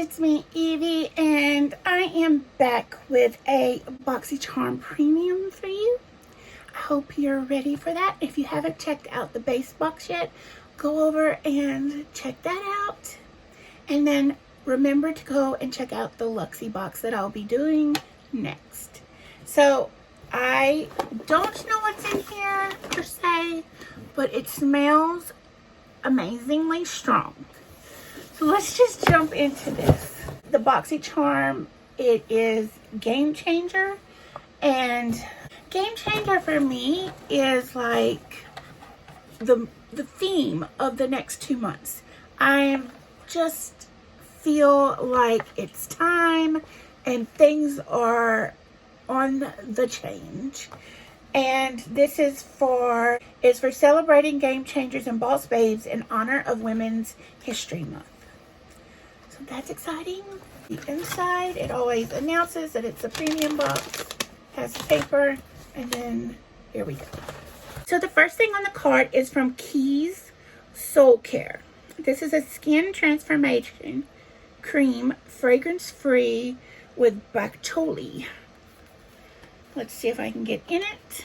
it's me, Evie, and I am back with a Boxycharm Premium for you. I hope you're ready for that. If you haven't checked out the base box yet, go over and check that out. And then remember to go and check out the Luxie box that I'll be doing next. So, I don't know what's in here per se, but it smells amazingly strong. So let's just jump into this. The Boxycharm, it is Game Changer, and Game Changer for me is like the theme of the next 2 months. I just feel like it's time and things are on the change. And this is for celebrating game changers and boss babes in honor of Women's History Month. So that's exciting. The inside, it always announces that it's a premium box, has paper, and then here we go. So the first thing on the card is from Keys Soul Care. This is a skin transformation cream, fragrance free with Batchouly. Let's see if I can get in it.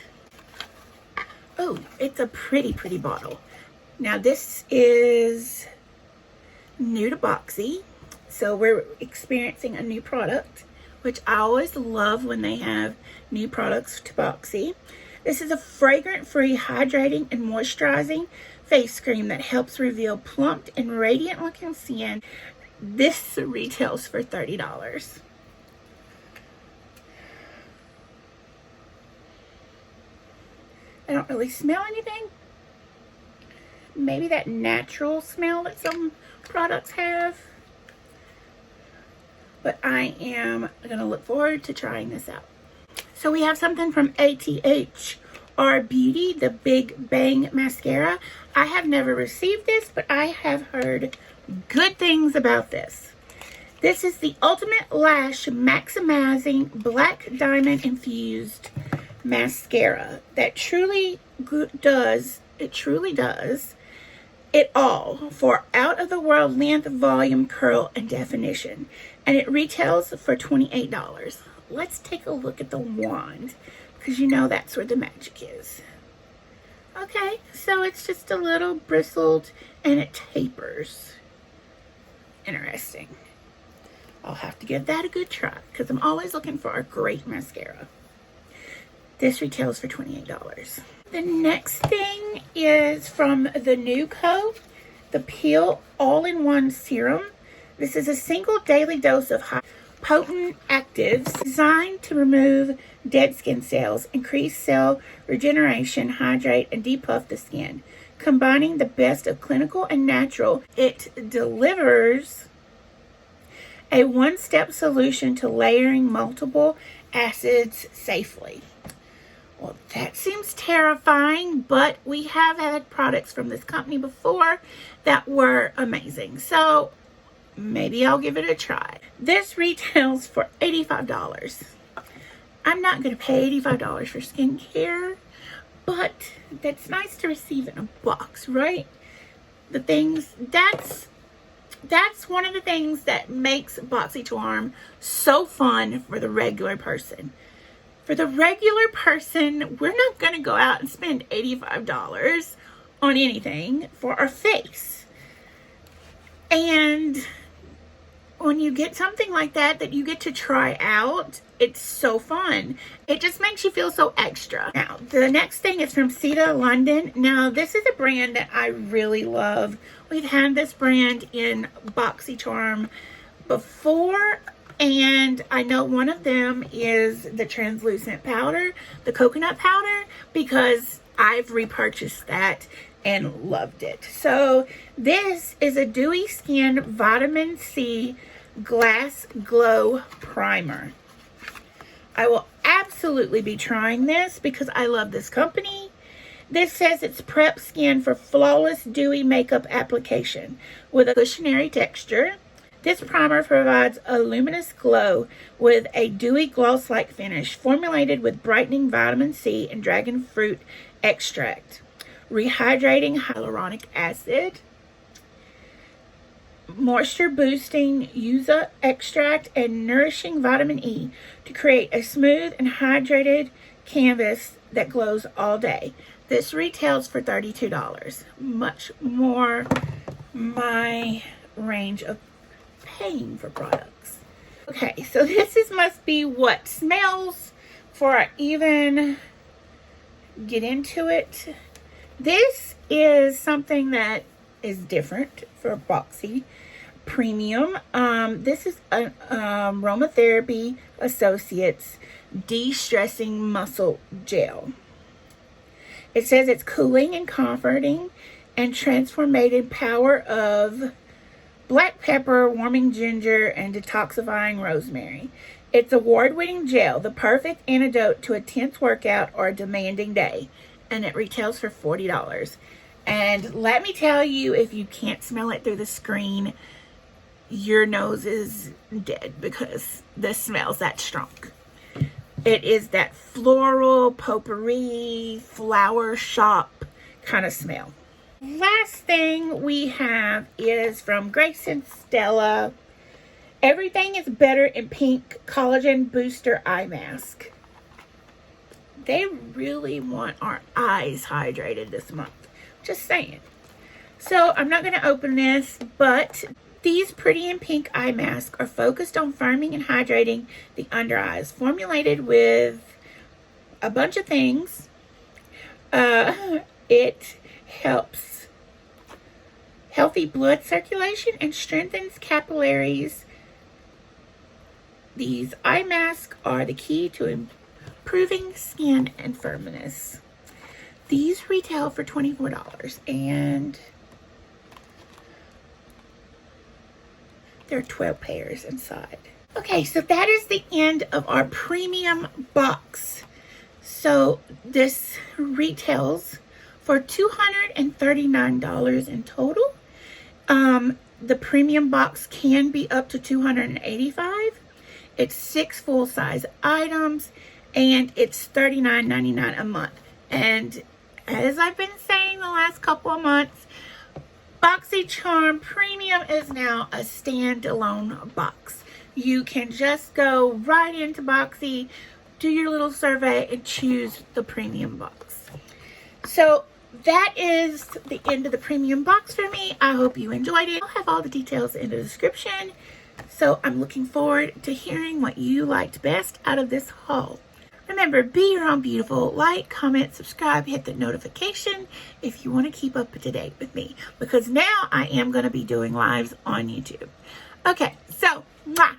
Oh, it's a pretty bottle. Now this is new to Boxy, so we're experiencing a new product, which I always love when they have new products to Boxy. This is a fragrance-free, hydrating and moisturizing face cream that helps reveal plumped and radiant looking skin. This retails for $30. I don't really smell anything. Maybe that natural smell that some products have. But I am going to look forward to trying this out. So we have something from ATHR Beauty, the Big Bang Mascara. I have never received this, but I have heard good things about this. This is the Ultimate Lash Maximizing Black Diamond Infused Mascara that truly does it all for out of the world length, volume, curl, and definition, and it retails for $28. Let's take a look at the wand, because you know that's where the magic is. Okay, so it's just a little bristled and it tapers. Interesting. I'll have to give that a good try, because I'm always looking for a great mascara. This retails for $28. The next thing is from the new the Peel All-in-One Serum. This is a single daily dose of high potent actives designed to remove dead skin cells, increase cell regeneration, hydrate, and depuff the skin. Combining the best of clinical and natural, it delivers a one-step solution to layering multiple acids safely. Well, that seems terrifying, but we have had products from this company before that were amazing. So maybe I'll give it a try. This retails for $85. I'm not going to pay $85 for skincare, but that's nice to receive in a box, right? The things, that's one of the things that makes Boxycharm so fun for the regular person. For the regular person, we're not going to go out and spend $85 on anything for our face. And when you get something like that you get to try out, it's so fun. It just makes you feel so extra. Now, the next thing is from Ciate, London. Now, this is a brand that I really love. We've had this brand in Boxycharm before, and I know one of them is the translucent powder, the coconut powder, because I've repurchased that and loved it. So this is a Dewy Skin Vitamin C Glass Glow Primer. I will absolutely be trying this because I love this company. This says it's prep skin for flawless dewy makeup application with a cushiony texture. This primer provides a luminous glow with a dewy gloss-like finish formulated with brightening vitamin C and dragon fruit extract, rehydrating hyaluronic acid, moisture boosting Yuza extract and nourishing vitamin E to create a smooth and hydrated canvas that glows all day. This retails for $32. Much more my range of paying for products. Okay, so this must be what smells before I even get into it. This is something that is different for Boxy Premium. This is an Aromatherapy Associates De-Stressing Muscle Gel. It says it's cooling and comforting and transformative power of black pepper, warming ginger, and detoxifying rosemary. It's award-winning gel, the perfect antidote to a tense workout or a demanding day. And it retails for $40. And let me tell you, if you can't smell it through the screen, your nose is dead because this smells that strong. It is that floral, potpourri, flower shop kind of smell. Last thing we have is from GraceandStella. Everything is Better in Pink Collagen Booster Eye Mask. They really want our eyes hydrated this month. Just saying. So I'm not going to open this, but these Pretty in Pink eye masks are focused on firming and hydrating the under eyes. Formulated with a bunch of things. It helps healthy blood circulation and strengthens capillaries. These eye masks are the key to improving skin and firmness. These retail for $24 and there are 12 pairs inside. Okay, so that is the end of our premium box. So this retails for $239 in total. The premium box can be up to $285. It's 6 full-size items and it's $39.99 a month. And as I've been saying the last couple of months, Boxycharm Premium is now a standalone box. You can just go right into Boxy, do your little survey, and choose the premium box. So that is the end of the premium box for me. I hope you enjoyed it. I'll have all the details in the description. So I'm looking forward to hearing what you liked best out of this haul. Remember, be your own beautiful. Like, comment, subscribe, hit the notification if you want to keep up to date with me. Because now I am going to be doing lives on YouTube. Okay, so, mwah!